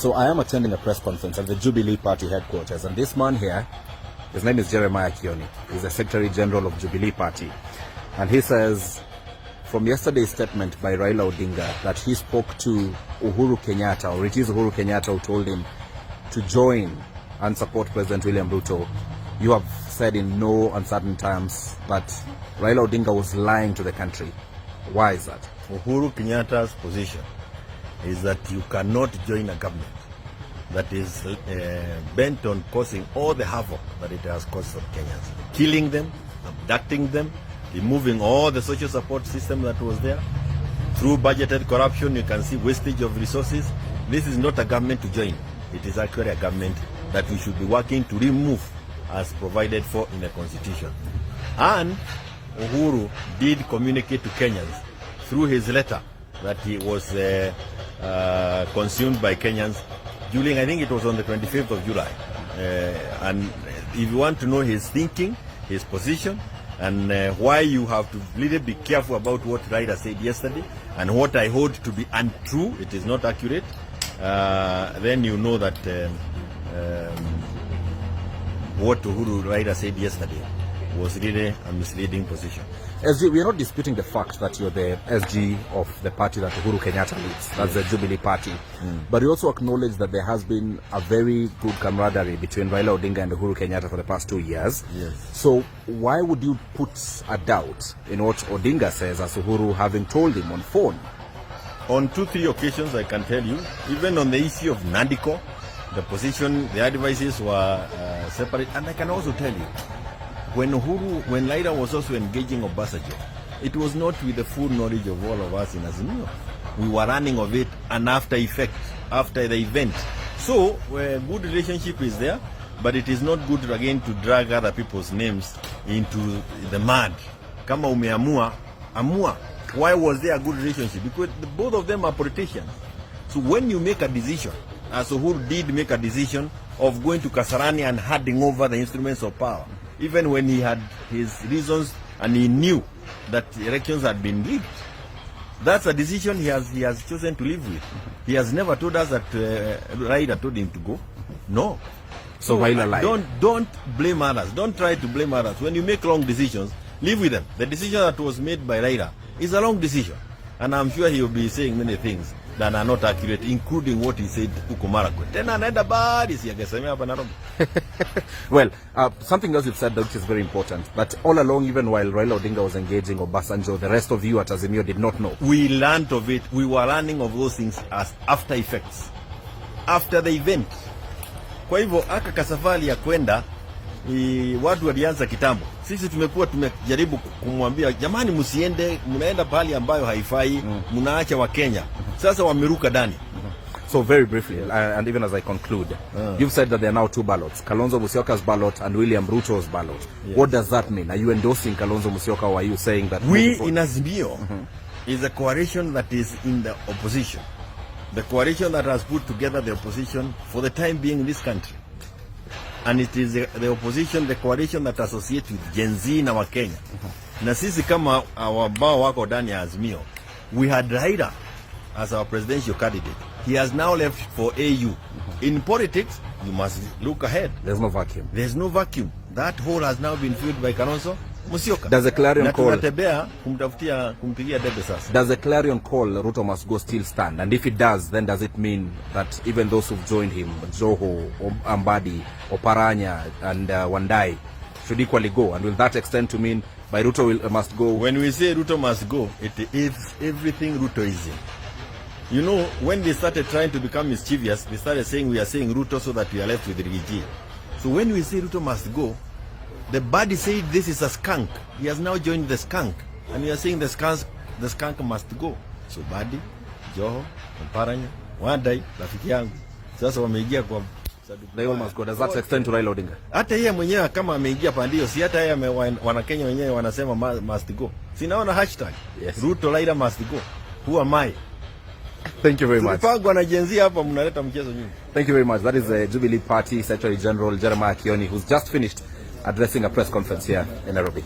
So I am attending a press conference at the Jubilee Party headquarters, and this man here, his name is Kioni. He's the Secretary General of Jubilee Party. And he says, from yesterday's statement by Raila Odinga, that he spoke to Uhuru Kenyatta, or it is Uhuru Kenyatta who told him to join and support President William Ruto. You have said in no uncertain terms that Raila Odinga was lying to the country. Why is that? Uhuru Kenyatta's position is that you cannot join a government that is bent on causing all the havoc that it has caused for Kenyans. Killing them, abducting them, removing all the social support system that was there. Through budgeted corruption, you can see wastage of resources. This is not a government to join. It is actually a government that we should be working to remove as provided for in the constitution. And Uhuru did communicate to Kenyans through his letter that he was consumed by Kenyans during, I think it was on the 25th of July. And if you want to know his thinking, his position, and why you have to really be careful about what Raila said yesterday, and what I hold to be untrue, it is not accurate, then you know that what Uhuru Raila said yesterday was really a misleading position. SG, we are not disputing the fact that you're the SG of the party that Uhuru Kenyatta leads. That's the Jubilee Party. But you also acknowledge that there has been a very good camaraderie between Raila Odinga and Uhuru Kenyatta for the past 2 years. Yes. So why would you put a doubt in what Odinga says as Uhuru having told him on phone? On 2-3 occasions, I can tell you, even on the issue of Nandiko, the position, the advices were separate. And I can also tell you, when Raila was also engaging Obasanjo, it was not with the full knowledge of all of us in Azimio. We were running of it and after effect, after the event. So, good relationship is there, but it is not good again to drag other people's names into the mud. Kama umeamua, amua. Why was there a good relationship? Because both of them are politicians. So when you make a decision, as Uhuru did make a decision of going to Kasarani and handing over the instruments of power, even when he had his reasons and he knew that elections had been rigged. That's a decision he has chosen to live with. He has never told us that Raila told him to go. No. So Raila lied. Don't blame others. Don't try to blame others. When you make wrong decisions, live with them. The decision that was made by Raila is a wrong decision. And I'm sure he will be saying many things that are not accurate, including what he said huko Marakwet. Tena anaenda badi siyagesemea hapa Nairobi. Well, something else you've said which is very important, that all along, even while Raila Odinga was engaging Obasanjo, the rest of you at Azimio did not know. We learned of it. We were learning of those things as after effects, after the event. Kwa hivyo aka kasafari ya kwenda watu walianza kitambo. Sisi tumekuwa tumejaribu kumwambia jamani, msiende, mnaenda pahali ambayo haifai, mnaacha wa Kenya. Sasa wameruka ndani. So very briefly, and even as I conclude, you've said that there are now 2 ballots, Kalonzo Musyoka's ballot and William Ruto's ballot. Yes. What does that mean? Are you endorsing Kalonzo Musyoka, or are you saying that we in Azimio is a coalition that is in the opposition, the coalition that has put together the opposition for the time being in this country, and it is the opposition, the coalition that associates with Gen Z na Wakenya. Na sisi kama ambao wako ndani ya Azimio, we had Raila as our presidential candidate. He has now left for AU. In politics, you must look ahead. There's no vacuum. There's no vacuum. That hole has now been filled by Kalonzo Musyoka. Does a clarion call? Does a clarion call Ruto must go still stand? And if it does, then does it mean that even those who've joined him, Joho, Ambadi, Oparanya, and Wandai, should equally go? And will that extend to mean by Ruto must go? When we say Ruto must go, it is everything Ruto is in. You know, when they started trying to become mischievous, they started saying we are saying Ruto so that we are left with Rigathi. So when we say Ruto must go, the body said this is a skunk. He has now joined the skunk. And we are saying the skunk must go. So Badi, Joho, Mparanya, Wandai, rafiki yangu. Sasa wameingia kwa they all must go. Does that extend to Raila Odinga? Hata yeye mwenyewe kama ameingia pandio, si hata yeye wana Kenya wenyewe wanasema must go. Sinaona hashtag. Yes. Ruto Raila must go. Who am I? Thank you very much. Thank you very much. That is the Jubilee Party Secretary General Kioni, who's just finished addressing a press conference here in Nairobi.